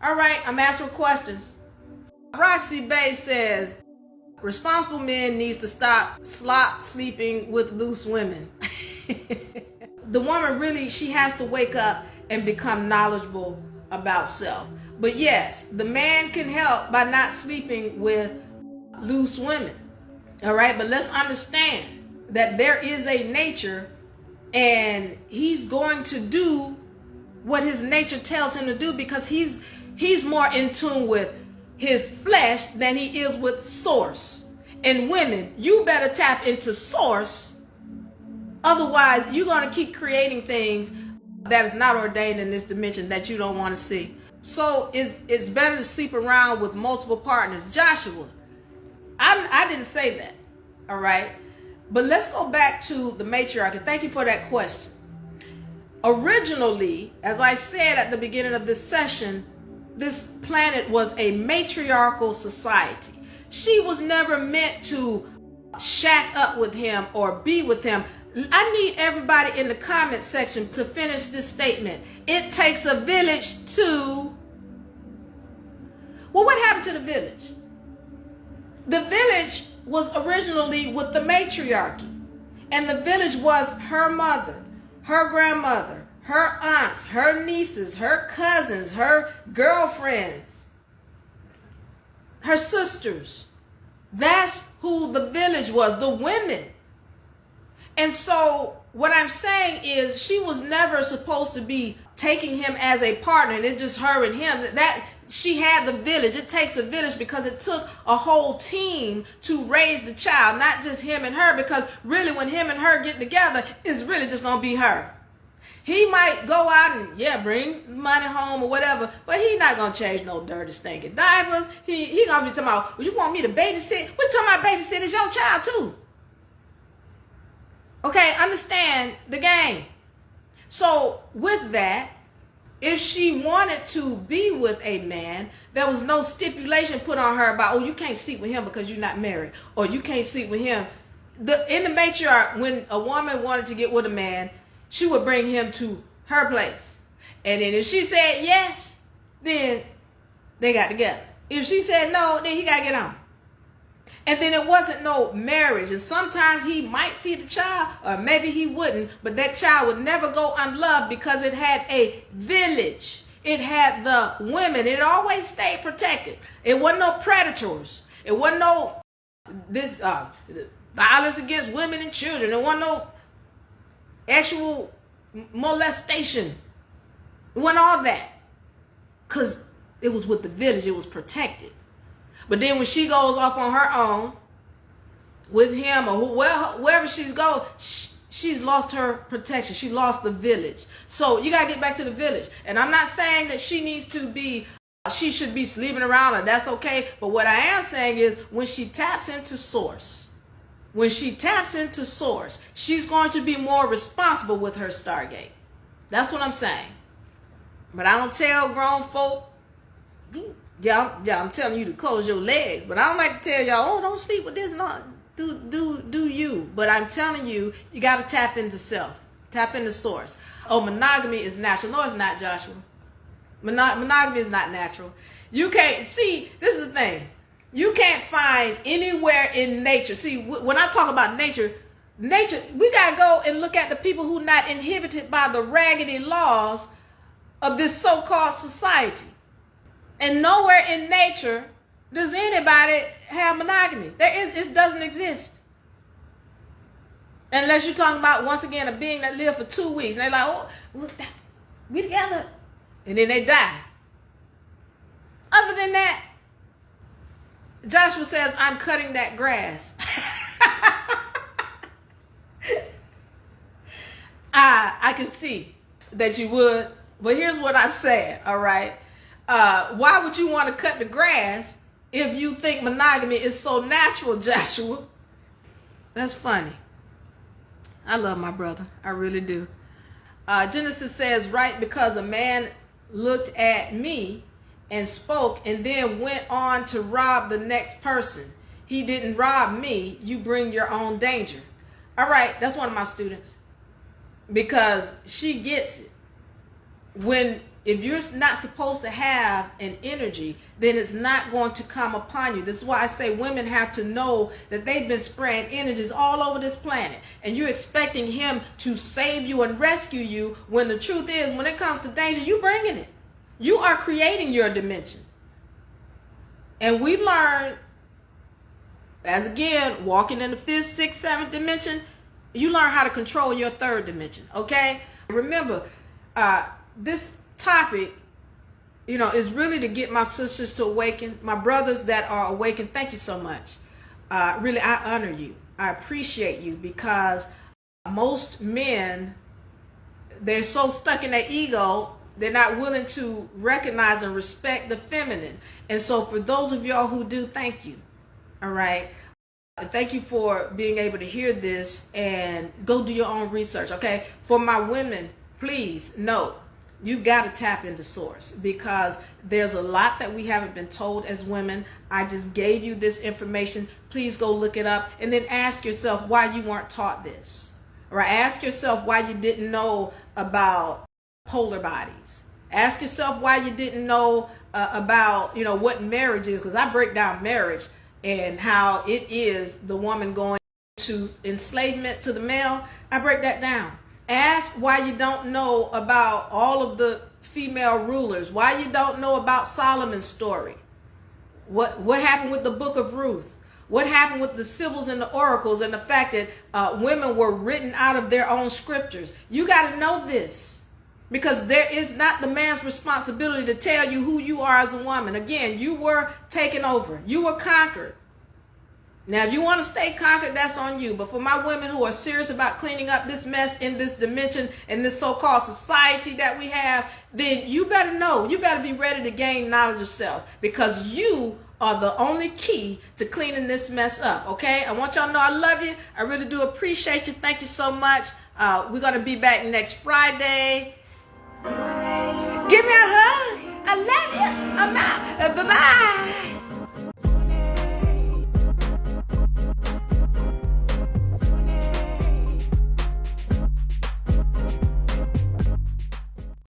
All right, I'm asking questions. Roxy Bay says, responsible men needs to stop sleeping with loose women. The woman really, she has to wake up and become knowledgeable about self. But yes, the man can help by not sleeping with loose women. All right, but let's understand that there is a nature, and he's going to do what his nature tells him to do, because he's more in tune with his flesh than he is with source. And women, you better tap into source. Otherwise, you're going to keep creating things that is not ordained in this dimension that you don't want to see. So it's better to sleep around with multiple partners. Joshua, I didn't say that. All right. But let's go back to the matriarchy. Thank you for that question. Originally, as I said at the beginning of this session, this planet was a matriarchal society. She was never meant to shack up with him or be with him. I need everybody in the comment section to finish this statement. It takes a village to... Well, what happened to the village? The village was originally with the matriarchy. And the village was her mother, her grandmother, her aunts, her nieces, her cousins, her girlfriends, her sisters. That's who the village was, the women. And so what I'm saying is, she was never supposed to be taking him as a partner, and it's just her and him. That she had the village. It takes a village because it took a whole team to raise the child, not just him and her, because really when him and her get together, it's really just going to be her. He might go out and, bring money home or whatever, but he's not going to change no dirty, stinking diapers. He going to be talking about, well, you want me to babysit? We're talking about babysit is your child too. Okay, understand the game. So with that, if she wanted to be with a man, there was no stipulation put on her about, oh, you can't sleep with him because you're not married, or you can't sleep with him. In the matriarch, when a woman wanted to get with a man, she would bring him to her place. And then if she said yes, then they got together. If she said no, then he got to get on. And then it wasn't no marriage. And sometimes he might see the child, or maybe he wouldn't, but that child would never go unloved because it had a village. It had the women. It always stayed protected. It wasn't no predators. It wasn't no this violence against women and children. It wasn't no actual molestation. It wasn't all that. Because it was with the village. It was protected. But then when she goes off on her own with him or wherever she goes, she's lost her protection. She lost the village. So you got to get back to the village. And I'm not saying that she should be sleeping around, or that's okay. But what I am saying is, when she taps into source, she's going to be more responsible with her Stargate. That's what I'm saying. But I don't tell grown folk, I'm telling you to close your legs, but I don't like to tell y'all, oh, don't sleep with this. No, do you. But I'm telling you, you got to tap into self. Tap into source. Oh, monogamy is natural. No, it's not, Joshua. Monogamy is not natural. You can't, see, this is the thing. You can't find anywhere in nature. See, when I talk about nature, we got to go and look at the people who are not inhibited by the raggedy laws of this so-called society. And nowhere in nature does anybody have monogamy. It doesn't exist. Unless you're talking about, once again, a being that lived for 2 weeks. And they're like, oh, we together. And then they die. Other than that, Joshua says, I'm cutting that grass. I can see that you would. But here's what I'm saying, all right? Why would you want to cut the grass if you think monogamy is so natural, Joshua? That's funny. I love my brother. I really do. Genesis says, right, because a man looked at me and spoke and then went on to rob the next person. He didn't rob me. You bring your own danger. All right, that's one of my students. Because she gets it. When If you're not supposed to have an energy, then it's not going to come upon you. This is why I say women have to know that they've been spraying energies all over this planet. And you're expecting him to save you and rescue you, when the truth is, when it comes to danger, you bringing it. You are creating your dimension. And we learn, as again, walking in the 5th, 6th, 7th dimension, you learn how to control your 3rd dimension, okay? Remember, this topic, is really to get my sisters to awaken. My brothers that are awakened, thank you so much. Really, I honor you. I appreciate you, because most men, they're so stuck in their ego, they're not willing to recognize and respect the feminine. And so for those of y'all who do, thank you. All right. Thank you for being able to hear this and go do your own research. Okay. For my women, please note, you've got to tap into source, because there's a lot that we haven't been told as women. I just gave you this information. Please go look it up, and then ask yourself why you weren't taught this. Or ask yourself why you didn't know about polar bodies. Ask yourself why you didn't know about, what marriage is, because I break down marriage and how it is the woman going to enslavement to the male. I break that down. Ask why you don't know about all of the female rulers, why you don't know about Solomon's story. What happened with the book of Ruth? What happened with the Sibyls and the oracles, and the fact that women were written out of their own scriptures? You got to know this, because there is not the man's responsibility to tell you who you are as a woman. Again, you were taken over. You were conquered. Now, if you want to stay conquered, that's on you. But for my women who are serious about cleaning up this mess in this dimension, in this so-called society that we have, then you better know. You better be ready to gain knowledge of self, because you are the only key to cleaning this mess up, okay? I want y'all to know I love you. I really do appreciate you. Thank you so much. We're going to be back next Friday. Give me a hug. I love you. I'm out. Bye-bye.